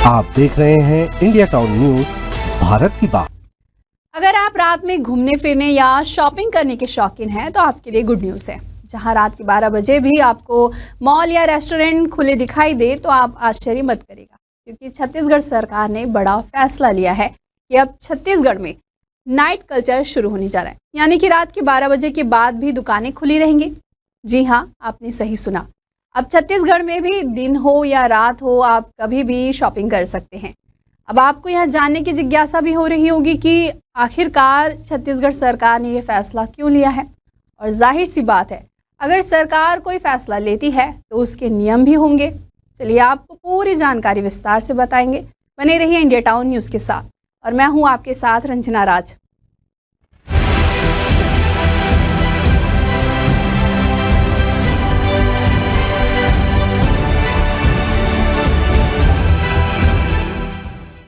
आप देख रहे हैं इंडिया टाउन न्यूज, भारत की बात। अगर आप रात में घूमने फिरने या शॉपिंग करने के शौकीन हैं तो आपके लिए गुड न्यूज़ है। जहां रात के 12 बजे भी आपको मॉल या रेस्टोरेंट खुले दिखाई दे तो आप आश्चर्य मत करिएगा, क्योंकि छत्तीसगढ़ सरकार ने बड़ा फैसला लिया है कि अब छत्तीसगढ़ में नाइट कल्चर शुरू होने जा रहा है। यानी कि रात के 12 बजे के बाद भी दुकानें खुली रहेंगी। जी हाँ, आपने सही सुना। अब छत्तीसगढ़ में भी दिन हो या रात हो, आप कभी भी शॉपिंग कर सकते हैं। अब आपको यह जानने की जिज्ञासा भी हो रही होगी कि आखिरकार छत्तीसगढ़ सरकार ने यह फैसला क्यों लिया है। और जाहिर सी बात है, अगर सरकार कोई फैसला लेती है तो उसके नियम भी होंगे। चलिए आपको पूरी जानकारी विस्तार से बताएंगे। बने रहिए इंडिया टाउन न्यूज़ के साथ, और मैं हूँ आपके साथ रंजना राज।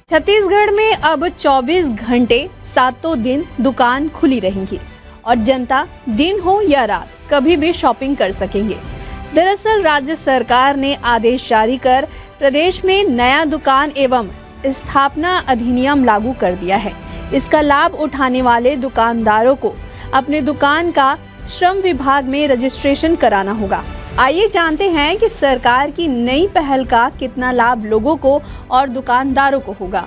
छत्तीसगढ़ में अब 24 घंटे 7 दिन दुकान खुली रहेंगी और जनता दिन हो या रात कभी भी शॉपिंग कर सकेंगे। दरअसल राज्य सरकार ने आदेश जारी कर प्रदेश में नया दुकान एवं स्थापना अधिनियम लागू कर दिया है। इसका लाभ उठाने वाले दुकानदारों को अपने दुकान का श्रम विभाग में रजिस्ट्रेशन कराना होगा। आइए जानते हैं कि सरकार की नई पहल का कितना लाभ लोगों को और दुकानदारों को होगा।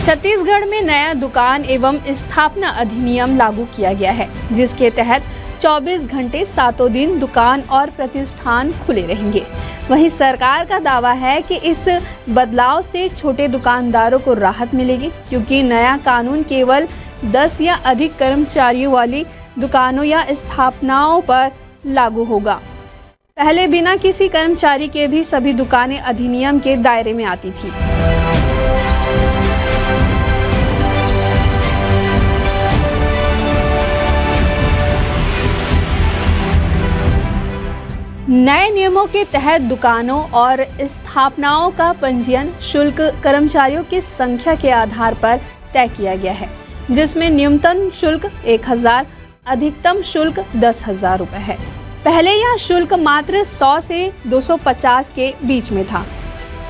छत्तीसगढ़ में नया दुकान एवं स्थापना अधिनियम लागू किया गया है, जिसके तहत 24 घंटे 7 दिन दुकान और प्रतिष्ठान खुले रहेंगे। वहीं सरकार का दावा है कि इस बदलाव से छोटे दुकानदारों को राहत मिलेगी, क्योंकि नया कानून केवल 10 या अधिक कर्मचारियों वाली दुकानों या स्थापनाओं पर लागू होगा। पहले बिना किसी कर्मचारी के भी सभी दुकानें अधिनियम के दायरे में आती थी। नए नियमों के तहत दुकानों और स्थापनाओं का पंजीयन शुल्क कर्मचारियों की संख्या के आधार पर तय किया गया है, जिसमें न्यूनतम शुल्क 1000, अधिकतम शुल्क 10,000 रुपये है। पहले यह शुल्क मात्र 100 से 250 के बीच में था।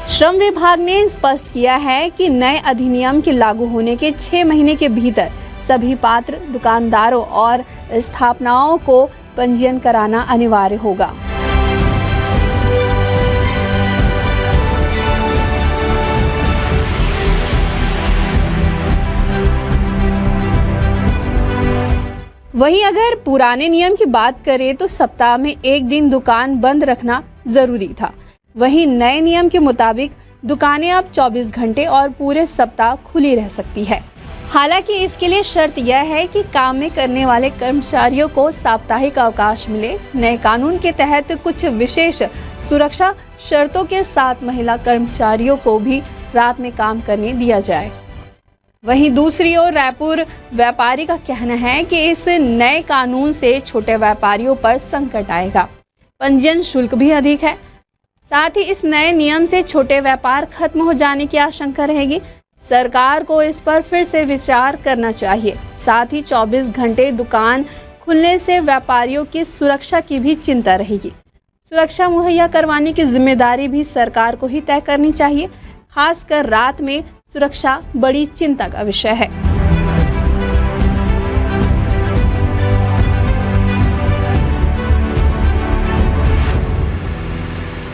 श्रम विभाग ने स्पष्ट किया है कि नए अधिनियम के लागू होने के 6 महीने के भीतर सभी पात्र दुकानदारों और स्थापनाओं को पंजीयन कराना अनिवार्य होगा। वहीं अगर पुराने नियम की बात करें तो सप्ताह में 1 दिन दुकान बंद रखना जरूरी था। वहीं नए नियम के मुताबिक दुकानें अब 24 घंटे और पूरे सप्ताह खुली रह सकती है। हालांकि इसके लिए शर्त यह है कि काम में करने वाले कर्मचारियों को साप्ताहिक अवकाश मिले। नए कानून के तहत कुछ विशेष सुरक्षा शर्तों के साथ महिला कर्मचारियों को भी रात में काम करने दिया जाए। वहीं दूसरी ओर रायपुर व्यापारी का कहना है कि इस नए कानून से छोटे व्यापारियों पर संकट आएगा। पंजीयन शुल्क भी अधिक है। साथ ही इस नए नियम से छोटे व्यापार खत्म हो जाने की आशंका रहेगी। सरकार को इस पर फिर से विचार करना चाहिए। साथ ही 24 घंटे दुकान खुलने से व्यापारियों की सुरक्षा की भी चिंता रहेगी। सुरक्षा मुहैया करवाने की जिम्मेदारी भी सरकार को ही तय करनी चाहिए। खासकर रात में सुरक्षा बड़ी चिंता का विषय है।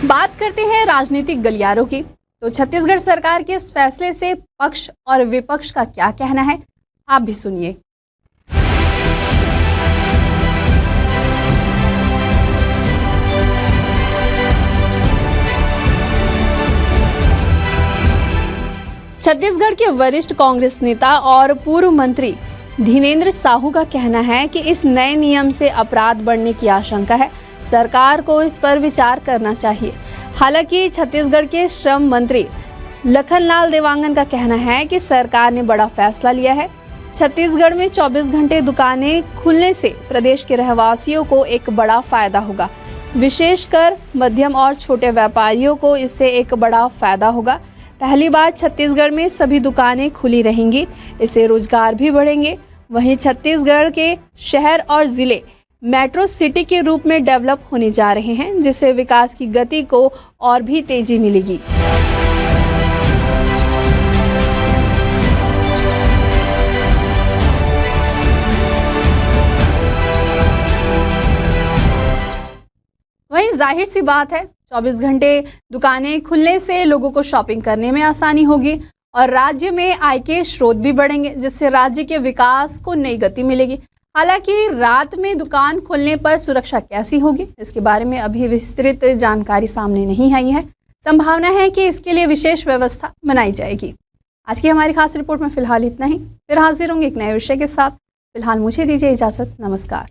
बात करते हैं राजनीतिक गलियारों की, तो छत्तीसगढ़ सरकार के इस फैसले से पक्ष और विपक्ष का क्या कहना है, आप भी सुनिए। छत्तीसगढ़ के वरिष्ठ कांग्रेस नेता और पूर्व मंत्री धीरेन्द्र साहू का कहना है कि इस नए नियम से अपराध बढ़ने की आशंका है। सरकार को इस पर विचार करना चाहिए। हालांकि छत्तीसगढ़ के श्रम मंत्री लखनलाल देवांगन का कहना है कि सरकार ने बड़ा फैसला लिया है। छत्तीसगढ़ में 24 घंटे दुकानें खुलने से प्रदेश के रहवासियों को एक बड़ा फायदा होगा। विशेषकर मध्यम और छोटे व्यापारियों को इससे एक बड़ा फायदा होगा। पहली बार छत्तीसगढ़ में सभी दुकानें खुली रहेंगी। इससे रोजगार भी बढ़ेंगे। वहीं छत्तीसगढ़ के शहर और ज़िले मेट्रो सिटी के रूप में डेवलप होने जा रहे हैं, जिससे विकास की गति को और भी तेजी मिलेगी। वहीं जाहिर सी बात है, 24 घंटे दुकानें खुलने से लोगों को शॉपिंग करने में आसानी होगी और राज्य में आय के स्रोत भी बढ़ेंगे, जिससे राज्य के विकास को नई गति मिलेगी। हालांकि रात में दुकान खोलने पर सुरक्षा कैसी होगी, इसके बारे में अभी विस्तृत जानकारी सामने नहीं आई है। संभावना है कि इसके लिए विशेष व्यवस्था बनाई जाएगी। आज की हमारी खास रिपोर्ट में फिलहाल इतना ही। फिर हाजिर होंगे एक नए विषय के साथ। फिलहाल मुझे दीजिए इजाजत। नमस्कार।